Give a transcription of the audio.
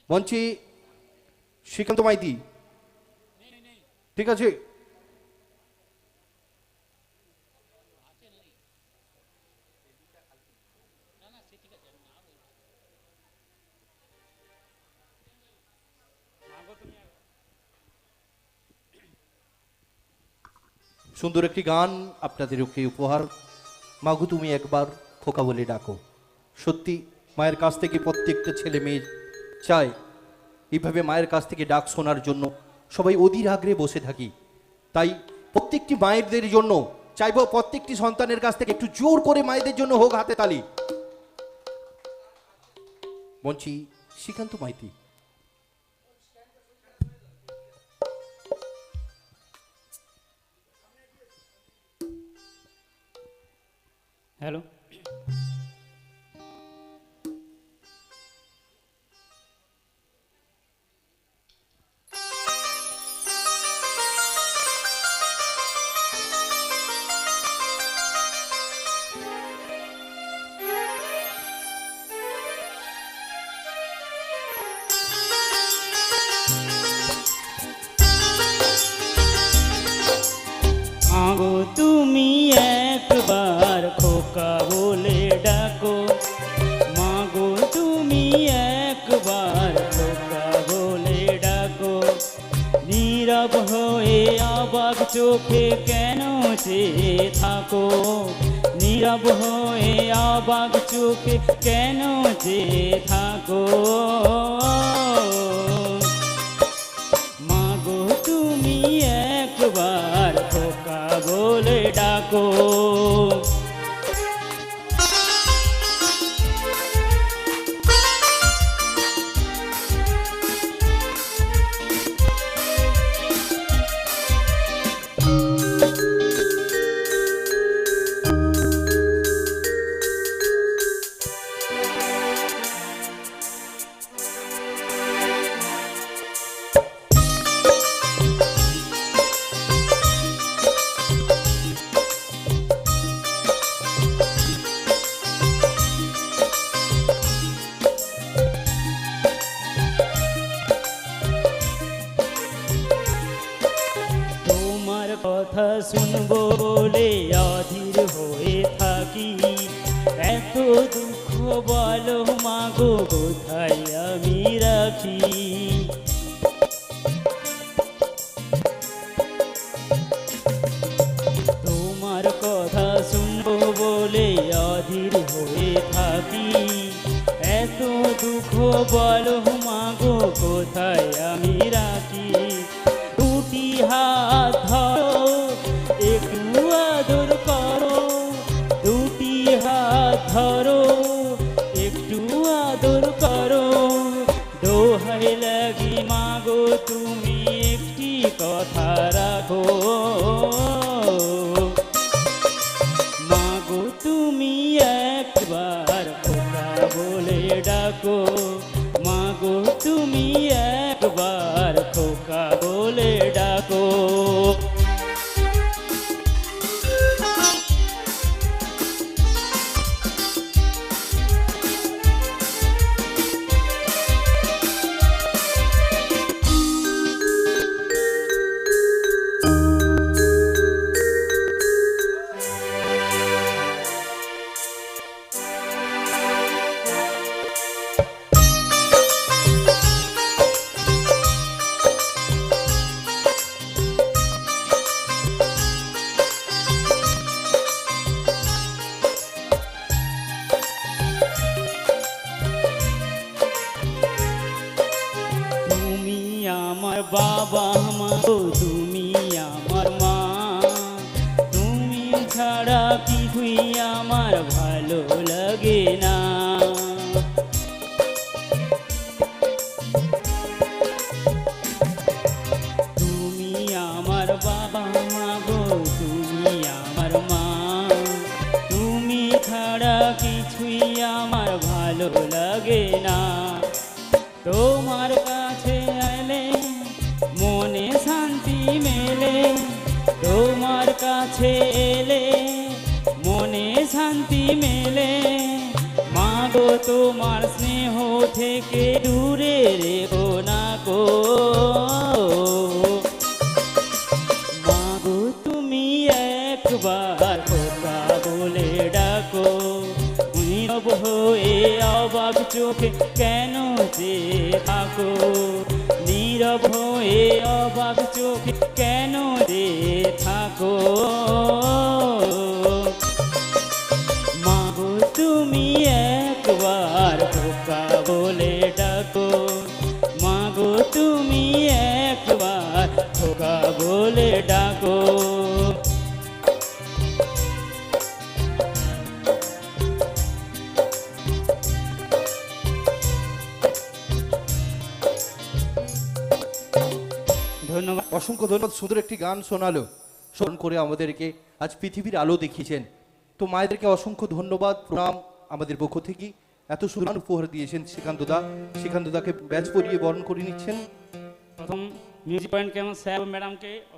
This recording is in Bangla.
মঞ্চে শ্রীকান্ত মাইতি, ঠিক আছে। সুন্দর একটি গান আপনাদেরকে উপহার, মাগো তুমি একবার খোকা বলে ডাকো। সত্যি মায়ের কাছ থেকে প্রত্যেকটা ছেলে মেয়ে চায় এইভাবে মায়ের কাছ থেকে ডাক শোনার জন্য। সবাই অধীর আগ্রহে বসে থাকি, তাই প্রত্যেকটি মায়েদের জন্য চাইবো প্রত্যেকটি সন্তানের কাছ থেকে একটু জোর করে মায়েদের জন্য হোক হাতে তালি। মঞ্চে শ্রীকান্ত মাইতি। হ্যালো, মাগো তুমি একবার খোকা বলে ডাকো, মাগো তুমি একবার খোকা বলে ডাকো। নীরব হয়ে অবাক চোখে কেন চেয়ে থাকো, নীরব হয়ে অবাক চোখে কেন চেয়ে থাকো। মাগো তুমি একবার খোকা বলে ডাকো। কথা শুনবো বলে অধীর হয়ে থাকি, এত দুঃখ বলো মাগো কোথায় আমি রাখি। তোমার কথা শুনবো বলে অধীর হয়ে থাকি, এত দুঃখ বলো মাগো কোথায় আমি রাখি। দুটি হাত ধরো একটু আদর করো, দুটি হাত ধরো একটু আদর করো। দোহাই লাগি মাগো তুমি একটি কথা রাখো, মাগো তুমি একবার খোকা বলে ডাকো, মাগো তুমি একবার খোকা বলে ডাকো। আমার বাবা মাগো তুমি আমার মা, তুমি ছাড়া কিছুই আমার ভালো লাগে না। তুমি আমার বাবা মাগো তুমি আমার মা, তুমি ছাড়া কিছুই আমার ভালো লাগে না। তোমার কাছে এলে মনে শান্তি মেলে, তোমার কাছে এলে মনে শান্তি মেলে। মাগো তোমার স্নেহ থেকে দূরে রেখো না গো। মাগো তুমি একবার খোকা বলে ডাকো, নীরব হয়ে অবাক চোখে কেন যে থাকো, নীরব হয়ে অবাক চোখে কেন যে থাকো। মাগো তুমি একবার খোকা বলে ডাকো, মাগো তুমি একবার খোকা বলে ডাকো। ধন্যবাদ। অসংখ্য ধন্যবাদ, সুন্দর একটি গান শোনালো, স্মরণ করে আমাদেরকে আজ পৃথিবীর আলো দেখিয়েছেন। তো মায়েদেরকে অসংখ্য ধন্যবাদ, প্রণাম আমাদের পক্ষ থেকে। এত সুন্দর উপহার দিয়েছেন শ্রীকান্ত দাকে ব্যাচ পরিয়ে বরণ করে নিচ্ছেন। প্রথম মিউজিক পয়েন্ট কেমন স্যার ম্যাডামকে